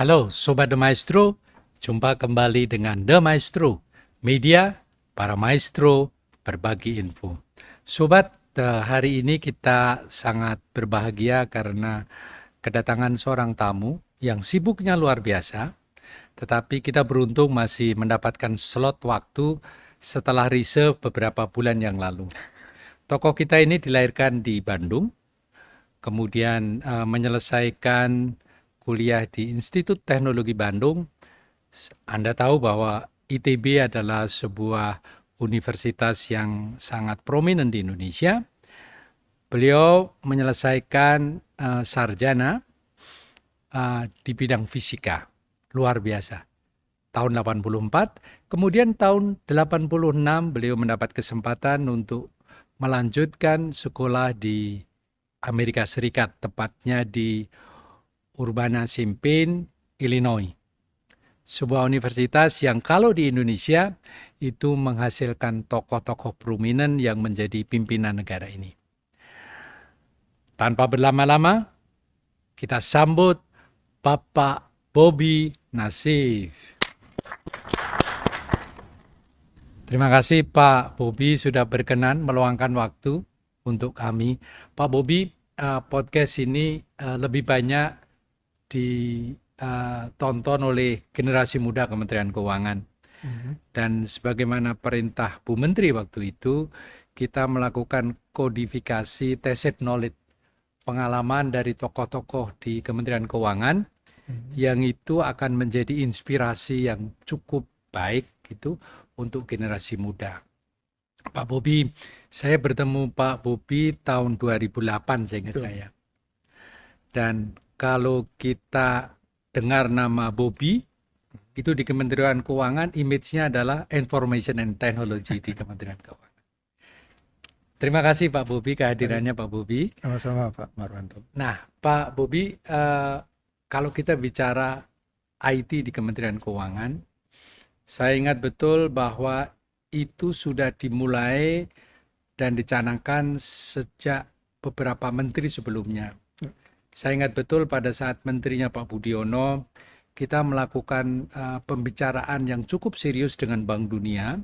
Halo Sobat The Maestro, jumpa kembali dengan The Maestro, media para maestro berbagi info. Sobat, hari ini kita sangat berbahagia karena kedatangan seorang tamu yang sibuknya luar biasa, tetapi kita beruntung masih mendapatkan slot waktu setelah reserve beberapa bulan yang lalu. Tokoh kita ini dilahirkan di Bandung, kemudian menyelesaikan kuliah di Institut Teknologi Bandung. Anda tahu bahwa ITB adalah sebuah universitas yang sangat prominent di Indonesia. Beliau menyelesaikan sarjana di bidang fisika, luar biasa. Tahun 84, kemudian tahun 86 beliau mendapat kesempatan untuk melanjutkan sekolah di Amerika Serikat, tepatnya di Urbana-Champaign, Illinois. Sebuah universitas yang kalau di Indonesia itu menghasilkan tokoh-tokoh prominent yang menjadi pimpinan negara ini. Tanpa berlama-lama, kita sambut Bapak Bobi Nasif. Terima kasih Pak Bobi sudah berkenan meluangkan waktu untuk kami. Pak Bobi, podcast ini lebih banyak ditonton oleh generasi muda Kementerian Keuangan. Dan sebagaimana perintah Bu Menteri waktu itu, kita melakukan kodifikasi tacit knowledge, pengalaman dari tokoh-tokoh di Kementerian Keuangan, yang itu akan menjadi inspirasi yang cukup baik gitu untuk generasi muda. Pak Bobi, saya bertemu Pak Bobi tahun 2008 seingat saya. Dan kalau kita dengar nama Bobi, itu di Kementerian Keuangan, image-nya adalah Information and Technology di Kementerian Keuangan. Terima kasih Pak Bobi, kehadirannya Pak Bobi. Sama-sama Pak Marwanto. Nah, Pak Bobi, kalau kita bicara IT di Kementerian Keuangan, saya ingat betul bahwa itu sudah dimulai dan dicanangkan sejak beberapa menteri sebelumnya. Saya ingat betul pada saat menterinya Pak Budiono, kita melakukan pembicaraan yang cukup serius dengan Bank Dunia,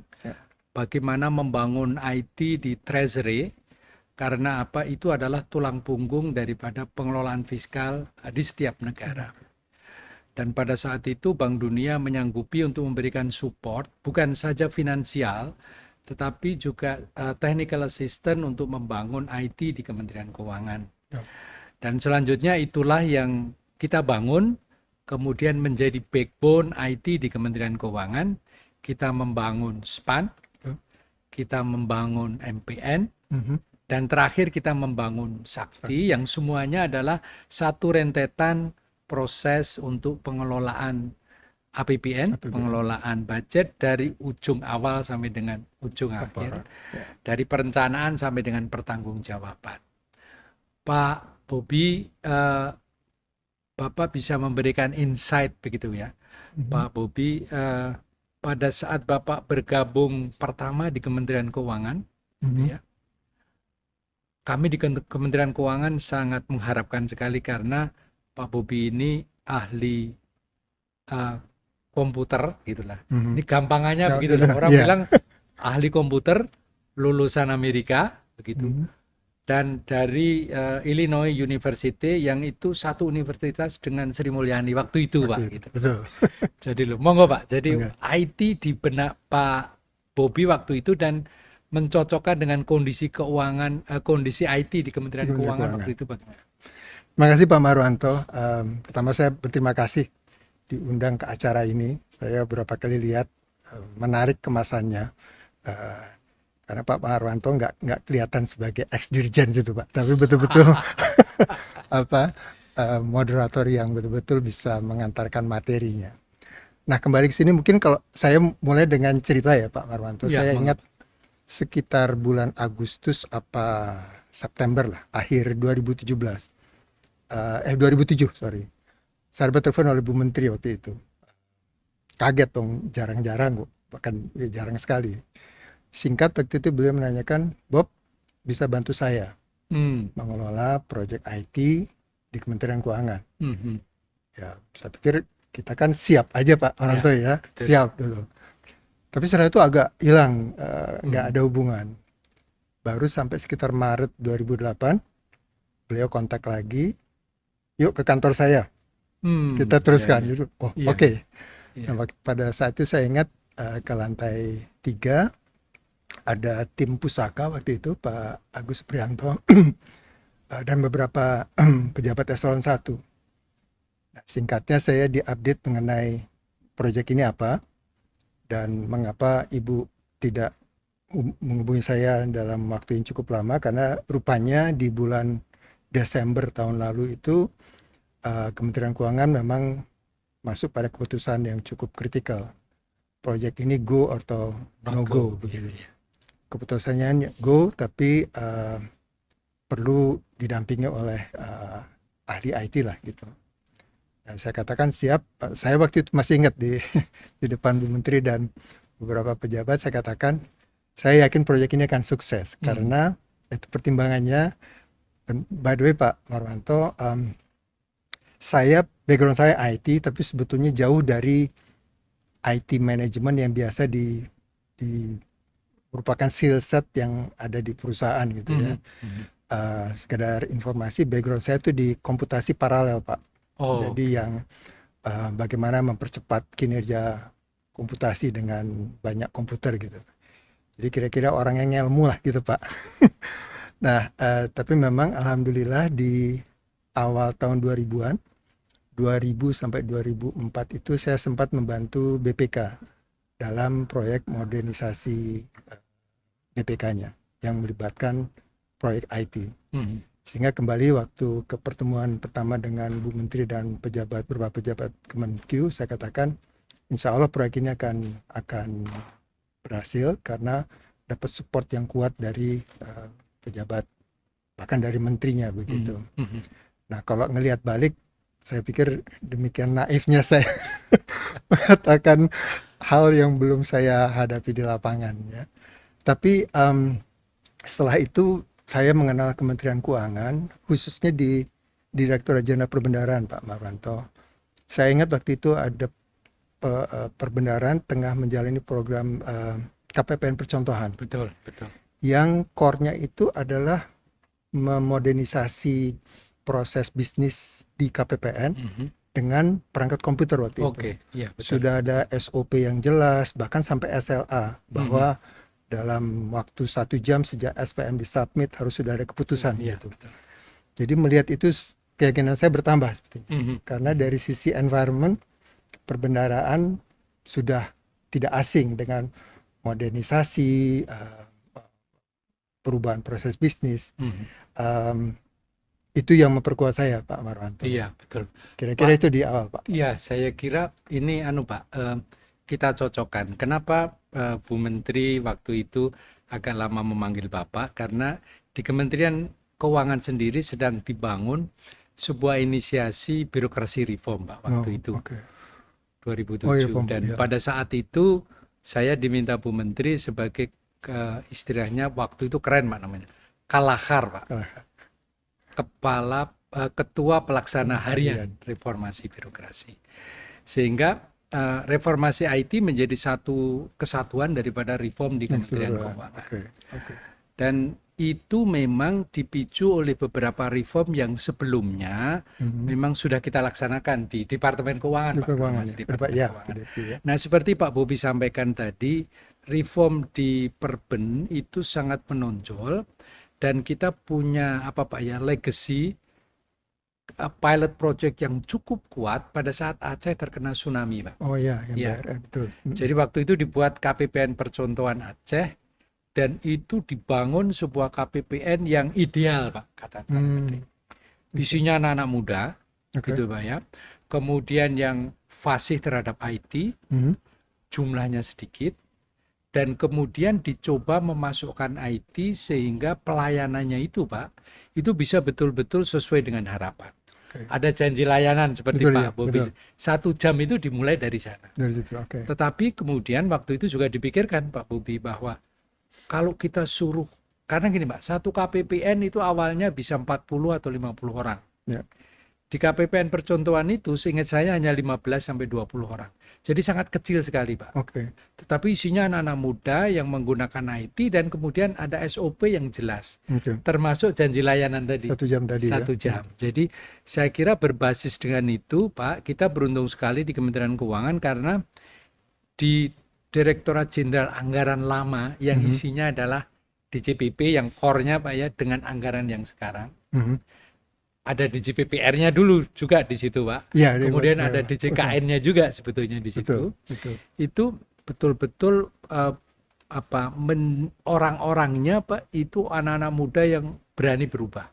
bagaimana membangun IT di Treasury, karena apa, itu adalah tulang punggung daripada pengelolaan fiskal di setiap negara. Dan pada saat itu Bank Dunia menyanggupi untuk memberikan support, bukan saja finansial, tetapi juga technical assistance untuk membangun IT di Kementerian Keuangan. Dan selanjutnya itulah yang kita bangun, kemudian menjadi backbone IT di Kementerian Keuangan. Kita membangun SPAN, kita membangun MPN, dan terakhir kita membangun Sakti, yang semuanya adalah satu rentetan proses untuk pengelolaan APBN, pengelolaan budget dari ujung awal sampai dengan ujung akhir, dari perencanaan sampai dengan pertanggungjawaban. Pak Bobi, Bapak bisa memberikan insight begitu ya, Pak Bobi, pada saat Bapak bergabung pertama di Kementerian Keuangan, ya, kami di Kementerian Keuangan sangat mengharapkan sekali karena Pak Bobi ini ahli komputer gitulah. Ini gampangannya begitu, orang bilang ahli komputer, lulusan Amerika begitu. Dan dari Illinois University, yang itu satu universitas dengan Sri Mulyani waktu itu, Pak. Gitu. Betul. Jadi monggo Pak. Jadi IT di benak Pak Bobi waktu itu dan mencocokkan dengan kondisi keuangan, kondisi IT di Kementerian Keuangan waktu itu bagaimana? Terima kasih Pak Marwanto. Pertama saya berterima kasih diundang ke acara ini. Saya beberapa kali lihat, menarik kemasannya. Karena Pak Marwanto nggak kelihatan sebagai ex-dirjen situ Pak, tapi betul-betul moderator yang betul-betul bisa mengantarkan materinya. Nah kembali ke sini mungkin kalau saya mulai dengan cerita ya Pak Marwanto. Saya ingat sekitar bulan Agustus September lah, akhir 2007 sorry. Saya bertelepon oleh Bu Menteri waktu itu. Kaget dong, jarang-jarang bahkan jarang sekali. Singkat waktu itu beliau menanyakan, Bob bisa bantu saya mengelola proyek IT di Kementerian Keuangan. Ya, saya pikir kita kan siap aja Pak Ya, Maranto ya, betul. siap dulu. Tapi setelah itu agak hilang, nggak Hmm. ada hubungan. Baru sampai sekitar Maret 2008, beliau kontak lagi, yuk ke kantor saya, kita Ya, teruskan. ya, Gitu. Oh iya, oke. iya. Nah, pada saat itu saya ingat ke lantai 3 ada tim pusaka waktu itu, Pak Agus Prianto, dan beberapa pejabat eselon 1. Nah, singkatnya saya diupdate mengenai proyek ini apa, dan mengapa Ibu tidak menghubungi saya dalam waktu yang cukup lama, karena rupanya di bulan Desember tahun lalu itu Kementerian Keuangan memang masuk pada keputusan yang cukup kritikal. Proyek ini go atau Not no go. go Iya, begitu. iya. Keputusannya go, tapi perlu didampingi oleh ahli IT lah gitu. Dan saya katakan siap. Saya waktu itu masih ingat di di depan Bu Menteri dan beberapa pejabat, saya katakan saya yakin proyek ini akan sukses karena itu pertimbangannya. Dan by the way Pak Marwanto, background saya IT, tapi sebetulnya jauh dari IT manajemen yang biasa di merupakan skill set yang ada di perusahaan gitu ya. Sekedar informasi, background saya itu di komputasi paralel Pak. Oh, Jadi oke. yang bagaimana mempercepat kinerja komputasi dengan banyak komputer gitu. Jadi kira-kira orang yang ilmu lah gitu Pak. Nah, tapi memang alhamdulillah di awal tahun 2000-an, 2000 sampai 2004 itu saya sempat membantu BPK dalam proyek modernisasi BPK-nya yang melibatkan proyek IT. Sehingga kembali waktu ke pertemuan pertama dengan Bu Menteri dan beberapa pejabat Kemenkyu, saya katakan insya Allah proyek ini akan berhasil karena dapat support yang kuat dari pejabat, bahkan dari menterinya begitu. Nah, kalau ngelihat balik, saya pikir demikian naifnya saya mengatakan hal yang belum saya hadapi di lapangan ya. Tapi setelah itu saya mengenal Kementerian Keuangan, khususnya di Direktorat Jenderal Perbendaharaan Pak Marwanto. Saya ingat waktu itu ada perbendaharaan tengah menjalani program KPPN percontohan. Betul, betul. Yang core-nya itu adalah memodernisasi proses bisnis di KPPN dengan perangkat komputer waktu itu. Oke, iya betul. Sudah ada SOP yang jelas, bahkan sampai SLA, bahwa dalam waktu 1 jam sejak SPM disubmit harus sudah ada keputusan Iya, gitu. betul. Jadi melihat itu keyakinan saya bertambah sebetulnya. Karena dari sisi environment, perbendaharaan sudah tidak asing dengan modernisasi, perubahan proses bisnis. Itu yang memperkuat saya Pak Marwanto. Iya, betul. Kira-kira Pak, itu di awal Pak. iya, saya kira ini Pak, kita cocokkan. Kenapa Bu Menteri waktu itu agak lama memanggil Bapak? Karena di Kementerian Keuangan sendiri sedang dibangun sebuah inisiasi birokrasi reform Pak waktu itu. Okay. 2007. Oh, iya, Dan ya. pada saat itu saya diminta Bu Menteri sebagai istilahnya waktu itu keren Pak namanya. Kalahar Pak. Ketua Pelaksana Harian Reformasi Birokrasi. Sehingga reformasi IT menjadi satu kesatuan daripada reform di Kementerian Keuangan. Dan itu memang dipicu oleh beberapa reform yang sebelumnya memang sudah kita laksanakan di Departemen Keuangan, Pak. Keuangan. Nah, seperti Pak Bobi sampaikan tadi, reform di Perben itu sangat menonjol dan kita punya legacy pilot project yang cukup kuat pada saat Aceh terkena tsunami, Pak. Oh iya, yang BRN, betul. Jadi waktu itu dibuat KPPN percontohan Aceh dan itu dibangun sebuah KPPN yang ideal, Pak, kata Pak Menteri. Isinya anak-anak muda, gitu Pak ya. Kemudian yang fasih terhadap IT, jumlahnya sedikit, dan kemudian dicoba memasukkan IT sehingga pelayanannya itu, Pak, itu bisa betul-betul sesuai dengan harapan. Ada janji layanan seperti Pak Bobi. 1 jam itu dimulai dari sana. Dari situ, Tetapi kemudian waktu itu juga dipikirkan Pak Bobi bahwa kalau kita suruh, karena gini Pak, satu KPPN itu awalnya bisa 40 atau 50 orang. Di KPPN percontohan itu seingat saya hanya 15 sampai 20 orang. Jadi sangat kecil sekali, Pak. Oke. Tetapi isinya anak-anak muda yang menggunakan IT dan kemudian ada SOP yang jelas. Oke. Termasuk janji layanan tadi. 1 jam tadi ya. 1 jam. Jadi saya kira berbasis dengan itu, Pak, kita beruntung sekali di Kementerian Keuangan karena di Direktorat Jenderal Anggaran lama yang isinya adalah DJPP yang core-nya, Pak ya, dengan anggaran yang sekarang. Ada DJPPR-nya dulu juga di situ, Pak. Iya, Kemudian iya, ada betul. DJKN-nya juga sebetulnya di situ. Betul. Itu betul-betul orang-orangnya, Pak, itu anak-anak muda yang berani berubah.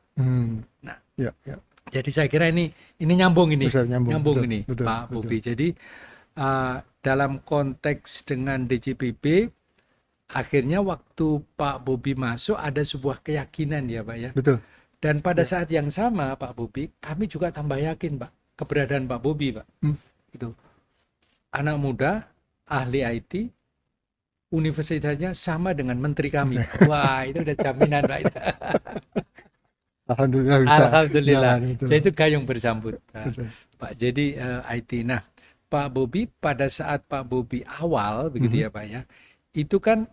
Nah, Ya, ya. jadi saya kira ini nyambung ini, Bisa nyambung. Betul, ini, betul, Pak betul. Bobi. Jadi dalam konteks dengan DJPP, akhirnya waktu Pak Bobi masuk ada sebuah keyakinan ya, Pak ya. Betul. Dan pada saat yang sama, Pak Bobi, kami juga tambah yakin, Pak, keberadaan Pak Bobi, Pak. Itu anak muda, ahli IT, universitasnya sama dengan menteri kami. Wah, itu udah jaminan, Pak. Alhamdulillah bisa. Alhamdulillah. jalan, betul. Jadi itu gayung bersambut, Betul. Pak. Jadi IT. Nah, Pak Bobi pada saat Pak Bobi awal, begitu ya, Pak ya, itu kan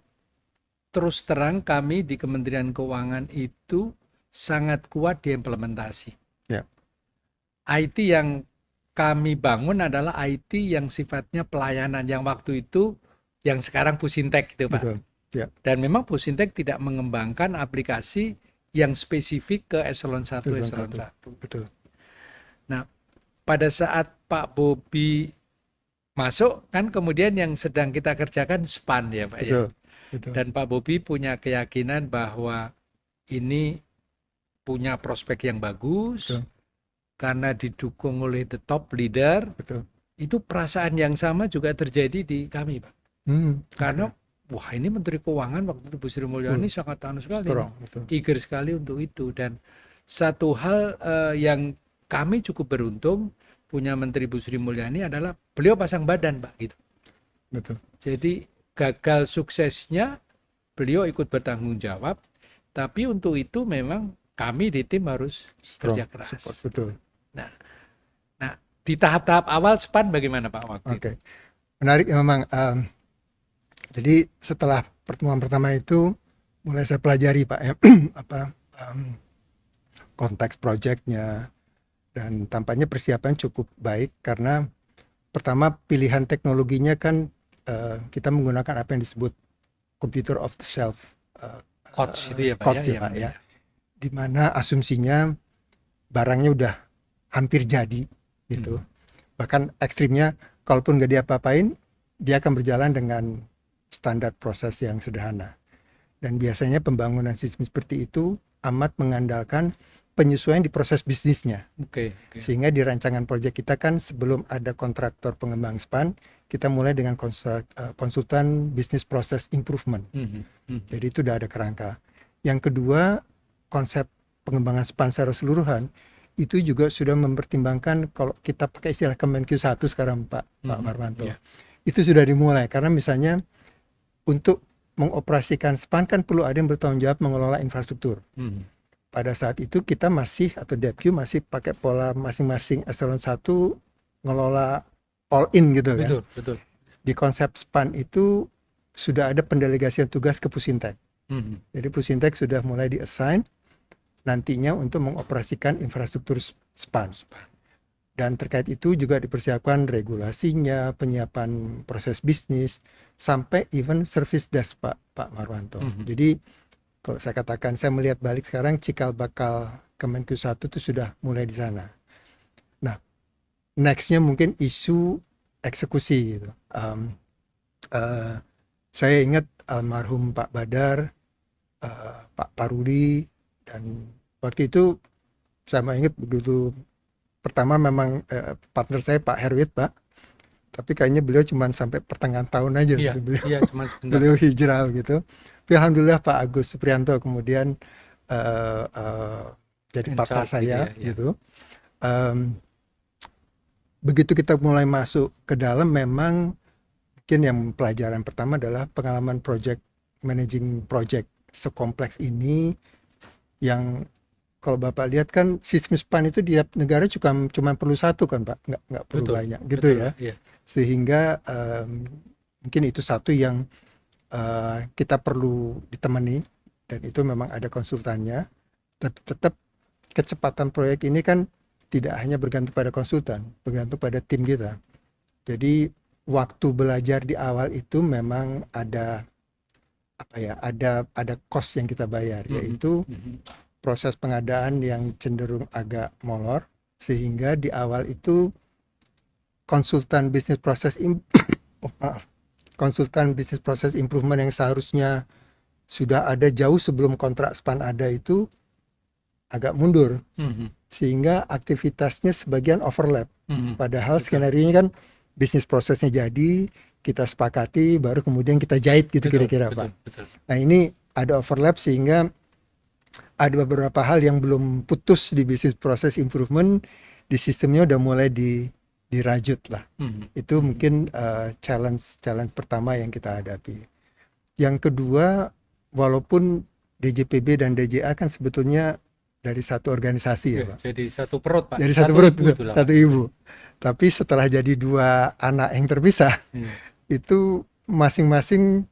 terus terang kami di Kementerian Keuangan itu sangat kuat di implementasi. Ya. IT yang kami bangun adalah IT yang sifatnya pelayanan, yang waktu itu, yang sekarang Pusintek gitu, Pak. Betul. Ya. Dan memang Pusintek tidak mengembangkan aplikasi yang spesifik ke eselon 1, eselon 1. Betul. Nah, pada saat Pak Bobi masuk, kan kemudian yang sedang kita kerjakan SPAN ya, Pak ya. Betul. Dan Pak Bobi punya keyakinan bahwa ini punya prospek yang bagus, karena didukung oleh the top leader. Betul. Itu perasaan yang sama juga terjadi di kami, Pak. Karena wah, ini Menteri Keuangan waktu itu Bu Sri Mulyani sangat sekali, eager sekali untuk itu. Dan satu hal yang kami cukup beruntung punya Menteri Bu Sri Mulyani adalah beliau pasang badan, Pak, gitu. Betul. Jadi gagal suksesnya beliau ikut bertanggung jawab, tapi untuk itu memang kami di tim harus kerja keras. Support, betul. Nah, di tahap-tahap awal SPAN bagaimana, Pak, waktu itu? Menarik ya memang. Jadi setelah pertemuan pertama itu mulai saya pelajari, Pak, ya, konteks proyeknya, dan tampaknya persiapan cukup baik karena pertama pilihan teknologinya kan kita menggunakan apa yang disebut computer off the shelf, COTS itu ya, Pak, COTS ya, Pak ya, di mana asumsinya barangnya udah hampir jadi gitu. Bahkan ekstrimnya kalaupun nggak diapa-apain dia akan berjalan dengan standar proses yang sederhana. Dan biasanya pembangunan sistem seperti itu amat mengandalkan penyesuaian di proses bisnisnya. Sehingga di rancangan proyek kita kan sebelum ada kontraktor pengembang SPAN, kita mulai dengan konsultan business process improvement. Jadi itu udah ada kerangka. Yang kedua, konsep pengembangan SPAN secara keseluruhan itu juga sudah mempertimbangkan, kalau kita pakai istilah Kemenq 1 sekarang, Pak Marwanto, itu sudah dimulai karena misalnya untuk mengoperasikan SPAN kan perlu ada yang bertanggung jawab mengelola infrastruktur. Pada saat itu kita masih, atau DepQ masih pakai pola masing-masing eselon 1 ngelola all in gitu kan. Betul. Di konsep SPAN itu sudah ada pendelegasian tugas ke Pusintek. Jadi Pusintek sudah mulai di-assign nantinya untuk mengoperasikan infrastruktur SPAN. Dan terkait itu juga dipersiapkan regulasinya, penyiapan proses bisnis, sampai even service desk, Pak Marwanto. Jadi kalau saya katakan, saya melihat balik sekarang, cikal bakal Kemenq 1 itu sudah mulai di sana. Nah, nextnya mungkin isu eksekusi gitu. Saya ingat almarhum Pak Badar, Pak Parudi, dan waktu itu saya ingat begitu pertama memang partner saya Pak Herwit, Pak, tapi kayaknya beliau cuma sampai pertengahan tahun aja. Beliau hijrah gitu. Tapi alhamdulillah Pak Agus Suprianto kemudian jadi partner saya gitu. Begitu kita mulai masuk ke dalam, memang mungkin yang pelajaran pertama adalah pengalaman managing project sekompleks ini, yang kalau Bapak lihat kan sistem SPAN itu tiap negara cuma perlu satu kan Pak, nggak perlu Betul, banyak gitu betul, ya. Pak. Iya. Sehingga mungkin itu satu yang kita perlu ditemani, dan itu memang ada konsultannya. Tapi tetap kecepatan proyek ini kan tidak hanya bergantung pada konsultan, bergantung pada tim kita. Jadi waktu belajar di awal itu memang ada apa ya, ada cost yang kita bayar, yaitu proses pengadaan yang cenderung agak molor, sehingga di awal itu konsultan bisnis proses konsultan bisnis proses improvement yang seharusnya sudah ada jauh sebelum kontrak SPAN ada itu agak mundur, sehingga aktivitasnya sebagian overlap. Padahal Betul, skenario ini kan bisnis prosesnya jadi, kita sepakati, baru kemudian kita jahit gitu betul, kira-kira betul, Pak. betul. Nah ini ada overlap sehingga ada beberapa hal yang belum putus di bisnis proses improvement, di sistemnya udah mulai dirajut lah. Itu mungkin challenge pertama yang kita hadapi. Yang kedua, walaupun DJPB dan DJA kan sebetulnya dari satu organisasi ya Pak. Jadi satu perut, Pak. Jadi satu perut, ibu betul, itulah, satu Pak. ibu. Tapi setelah jadi dua anak yang terpisah, itu masing-masing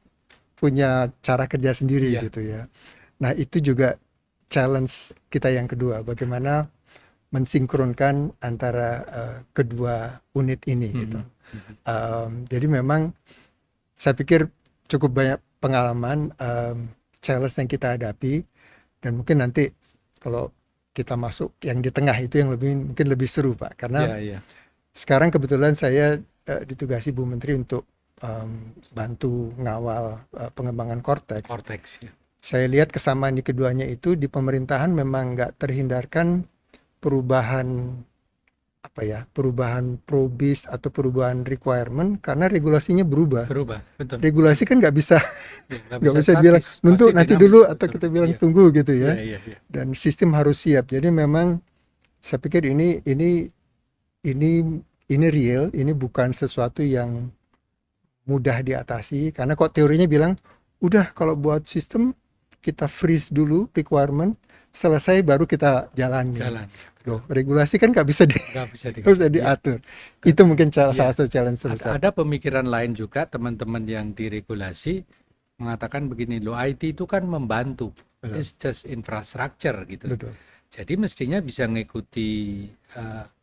punya cara kerja sendiri Iya. gitu ya. Nah itu juga challenge kita yang kedua, bagaimana mensinkronkan antara kedua unit ini gitu. Jadi memang saya pikir cukup banyak pengalaman, challenge yang kita hadapi, dan mungkin nanti kalau kita masuk yang di tengah itu yang mungkin lebih seru Pak, karena sekarang kebetulan saya ditugasi Bu Menteri untuk bantu ngawal pengembangan Cortex. Ya. Saya lihat kesamaan di keduanya itu, di pemerintahan memang nggak terhindarkan perubahan probis atau perubahan requirement, karena regulasinya berubah. Betul. Regulasi kan nggak bisa nggak bisa bilang statis, nunggu pasti nanti dinamis, dulu, atau betul. kita bilang Iya. tunggu gitu ya. Iya. Dan sistem harus siap. Jadi memang saya pikir ini real, ini bukan sesuatu yang mudah diatasi, karena kok teorinya bilang udah kalau buat sistem kita freeze dulu requirement, selesai baru kita jalan. Loh, regulasi kan nggak bisa diatur. Itu mungkin salah satu challenge terbesar. Ada pemikiran lain juga, teman-teman yang diregulasi mengatakan begini, loh, IT itu kan membantu, it's just infrastructure gitu. Betul. Jadi mestinya bisa mengikuti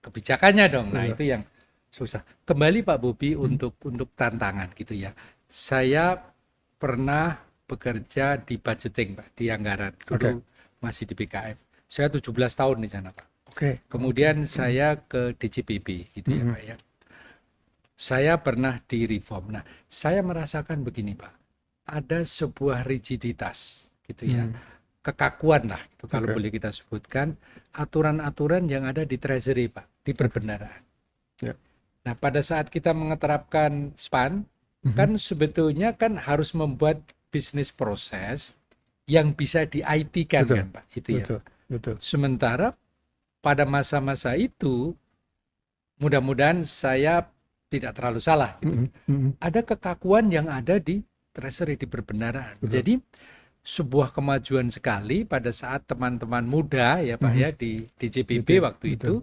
kebijakannya dong. Nah itu yang susah. Kembali Pak Bobi untuk tantangan gitu ya. Saya pernah bekerja di budgeting Pak, di anggaran dulu. Masih di BKF. Saya 17 tahun di sana Pak. Kemudian saya ke DJPB gitu ya Pak ya. Saya pernah di reform. Nah, saya merasakan begini Pak. Ada sebuah rigiditas gitu ya. Kekakuan lah gitu, kalau boleh kita sebutkan, aturan-aturan yang ada di Treasury Pak, di perbendaharaan. Nah, pada saat kita menerapkan SPAN, kan sebetulnya kan harus membuat bisnis proses yang bisa di IT kan, Pak, itu ya. Betul. Sementara pada masa-masa itu, mudah-mudahan saya tidak terlalu salah, gitu. Ada kekakuan yang ada di Treasury, di perbendaharaan. Jadi sebuah kemajuan sekali pada saat teman-teman muda ya Pak ya di DJPB waktu itu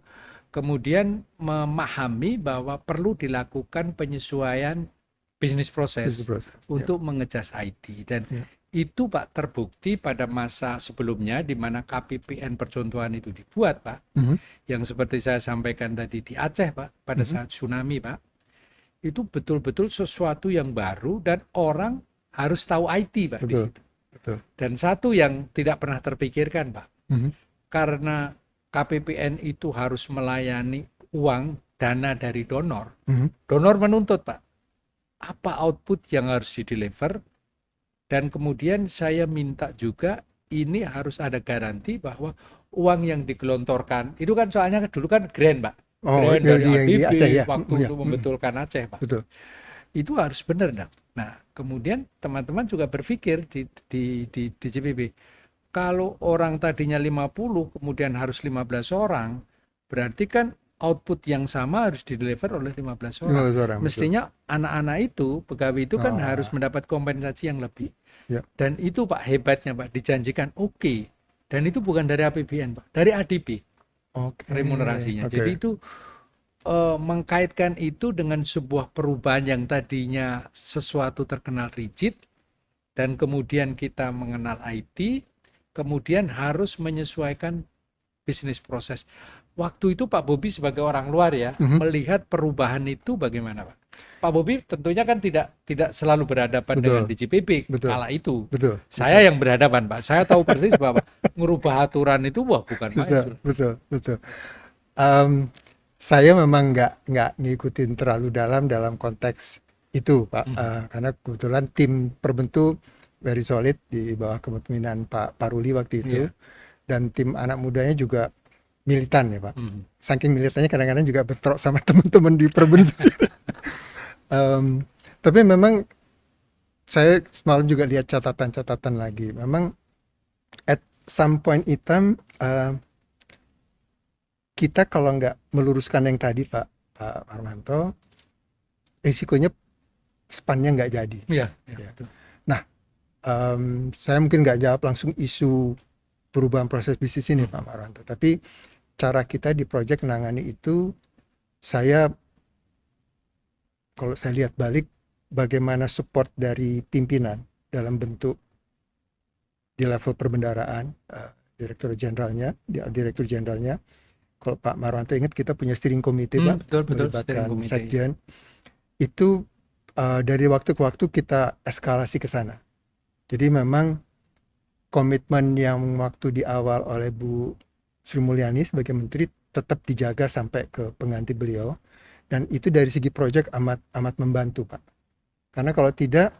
kemudian memahami bahwa perlu dilakukan penyesuaian bisnis proses untuk mengejas IT, dan itu Pak terbukti pada masa sebelumnya di mana KPPN percontohan itu dibuat Pak, yang seperti saya sampaikan tadi di Aceh Pak pada saat tsunami Pak, itu betul-betul sesuatu yang baru dan orang harus tahu IT Pak di situ. Dan satu yang tidak pernah terpikirkan Pak, karena KPPN itu harus melayani uang dana dari donor, donor menuntut Pak, apa output yang harus di-deliver, dan kemudian saya minta juga ini harus ada garansi bahwa uang yang digelontorkan, itu kan soalnya dulu kan grant Pak, grant dari ADB Aceh, ya? Waktu untuk membetulkan Aceh Pak. Itu harus benar dong. Nah, kemudian teman-teman juga berpikir di DJPB, kalau orang tadinya 50 kemudian harus 15 orang, berarti kan output yang sama harus dideliver oleh 15 orang. Mestinya anak-anak itu, pegawai itu kan harus mendapat kompensasi yang lebih. Dan itu Pak hebatnya Pak, dijanjikan oke, Dan itu bukan dari APBN, Pak, dari ADP Oke. remunerasinya. Oke. Jadi itu mengkaitkan itu dengan sebuah perubahan yang tadinya sesuatu terkenal rigid, dan kemudian kita mengenal IT, kemudian harus menyesuaikan bisnis proses. Waktu itu Pak Bobi sebagai orang luar ya, Mhm. melihat perubahan itu bagaimana Pak? Pak Bobi tentunya kan tidak selalu berhadapan dengan Betul, DJPP betul, kala itu. betul, Saya betul. yang berhadapan Pak. Saya tahu persis bahwa ngubah aturan itu wah bukan main. Betul, betul, betul. Em, saya memang nggak ngikutin terlalu dalam konteks itu, Pak. Karena kebetulan tim perbentuk very solid di bawah kepemimpinan Pak Paruli waktu itu, Iya. dan tim anak mudanya juga militan ya, Pak. Mhm. Saking militannya kadang-kadang juga bentrok sama teman-teman di perbentuk. Em, tapi memang saya semalam juga lihat catatan-catatan lagi. Memang at some point in time, kita kalau nggak meluruskan yang tadi Pak Armanto, risikonya spannya nggak jadi. Iya, iya, Ya. betul. Nah, saya mungkin nggak jawab langsung isu perubahan proses bisnis ini Pak Marwanto, tapi cara kita di project menangani itu, saya kalau saya lihat balik bagaimana support dari pimpinan dalam bentuk di level perbendaraan, direktur jenderalnya, kalau Pak Marwanto ingat kita punya steering committee Pak, Betul, steering melibatkan committee. sekjen, itu dari waktu ke waktu kita eskalasi ke sana. Jadi memang komitmen yang waktu di awal oleh Bu Sri Mulyani sebagai menteri tetap dijaga sampai ke pengganti beliau, dan itu dari segi proyek amat membantu Pak. Karena kalau tidak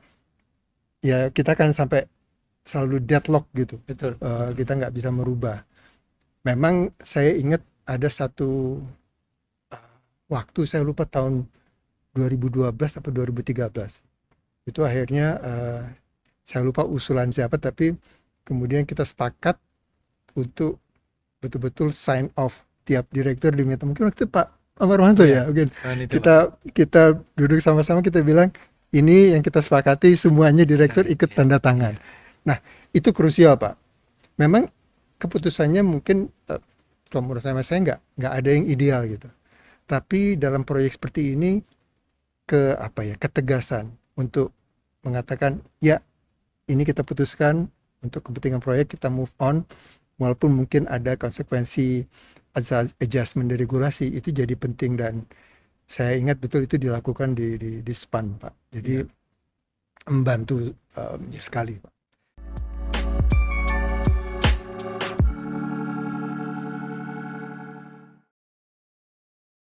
ya kita akan sampai selalu deadlock gitu. Betul. Kita nggak bisa merubah. Memang saya ingat ada satu waktu, saya lupa tahun 2012 atau 2013. Itu akhirnya saya lupa usulan siapa, tapi kemudian kita sepakat untuk betul-betul sign off tiap direktur diminta, mungkin waktu itu Pak Marwanto ya, mungkin kita duduk sama-sama, kita bilang ini yang kita sepakati, semuanya direktur ikut tanda tangan. Nah, itu krusial Pak. Memang keputusannya mungkin kalau menurut saya nggak ada yang ideal gitu. Tapi dalam proyek seperti ini, ketegasan untuk mengatakan ya ini kita putuskan untuk kepentingan proyek, kita move on, walaupun mungkin ada konsekuensi adjustment dari regulasi, itu jadi penting. Dan saya ingat betul itu dilakukan di SPAN Pak, jadi membantu sekali Pak.